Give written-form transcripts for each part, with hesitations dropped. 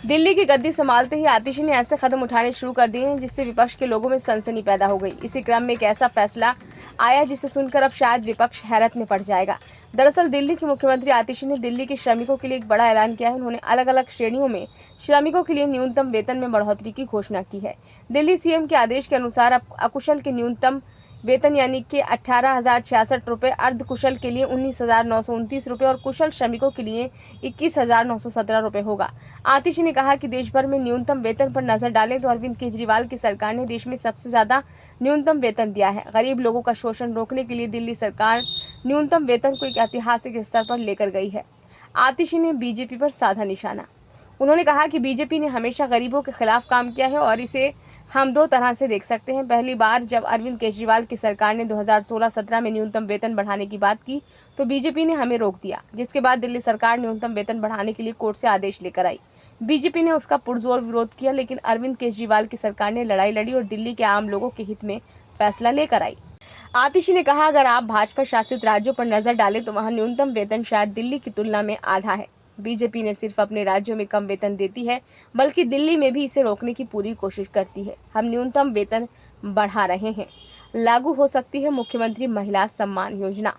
दिल्ली की गद्दी संभालते ही आतिशी ने ऐसे कदम उठाने शुरू कर दिए हैं जिससे विपक्ष के लोगों में सनसनी पैदा हो गई। इसी क्रम में एक ऐसा फैसला आया जिसे सुनकर अब शायद विपक्ष हैरत में पड़ जाएगा। दरअसल दिल्ली की मुख्यमंत्री आतिशी ने दिल्ली के श्रमिकों के लिए एक बड़ा ऐलान किया है। उन्होंने अलग अलग श्रेणियों में श्रमिकों के लिए न्यूनतम वेतन में बढ़ोतरी की घोषणा की है। दिल्ली सीएम के आदेश के अनुसार अब अकुशल के न्यूनतम वेतन यानी कि 18,066 रुपये, अर्धकुशल के लिए 19,929 रुपये और कुशल श्रमिकों के लिए 21,917 रुपये होगा। आतिशी ने कहा कि देश भर में न्यूनतम वेतन पर नजर डालें तो अरविंद केजरीवाल की सरकार ने देश में सबसे ज्यादा न्यूनतम वेतन दिया है। गरीब लोगों का शोषण रोकने के लिए दिल्ली सरकार न्यूनतम वेतन को एक ऐतिहासिक स्तर पर लेकर गई है। आतिशी ने बीजेपी पर साधा निशाना। उन्होंने कहा कि बीजेपी ने हमेशा गरीबों के खिलाफ काम किया है और इसे हम दो तरह से देख सकते हैं। पहली बार जब अरविंद केजरीवाल की सरकार ने 2016-17 में न्यूनतम वेतन बढ़ाने की बात की तो बीजेपी ने हमें रोक दिया, जिसके बाद दिल्ली सरकार न्यूनतम वेतन बढ़ाने के लिए कोर्ट से आदेश लेकर आई। बीजेपी ने उसका पुरजोर विरोध किया, लेकिन अरविंद केजरीवाल की सरकार ने लड़ाई लड़ी और दिल्ली के आम लोगों के हित में फैसला लेकर आई। आतिशी ने कहा, अगर आप भाजपा शासित राज्यों पर नजर डालें तो वहाँ न्यूनतम वेतन शायद दिल्ली की तुलना में आधा है। बीजेपी ने सिर्फ अपने राज्यों में कम वेतन देती है, बल्कि दिल्ली में भी इसे रोकने की पूरी कोशिश करती है। हम न्यूनतम वेतन बढ़ा रहे हैं। लागू हो सकती है मुख्यमंत्री महिला सम्मान योजना।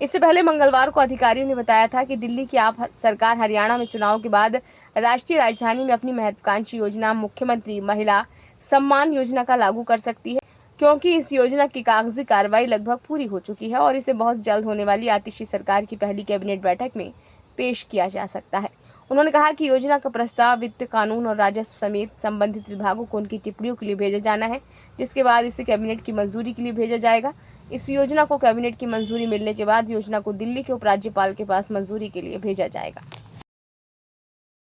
इससे पहले मंगलवार को अधिकारियों ने बताया था कि दिल्ली की आप सरकार हरियाणा में चुनाव के बाद राष्ट्रीय राजधानी में अपनी महत्वाकांक्षी योजना मुख्यमंत्री महिला सम्मान योजना का लागू कर सकती है, क्योंकि इस योजना की कागजी कार्रवाई लगभग पूरी हो चुकी है और इसे बहुत जल्द होने वाली आतिशी सरकार की पहली कैबिनेट बैठक में पेश किया जा सकता है। उन्होंने कहा कि योजना का प्रस्ताव वित्त, कानून और राजस्व समेत संबंधित विभागों को उनकी टिप्पणियों के लिए भेजा जाना है, जिसके बाद इसे कैबिनेट की मंजूरी के लिए भेजा जाएगा। इस योजना को कैबिनेट की मंजूरी मिलने के बाद योजना को दिल्ली के उपराज्यपाल के पास मंजूरी के लिए भेजा जाएगा।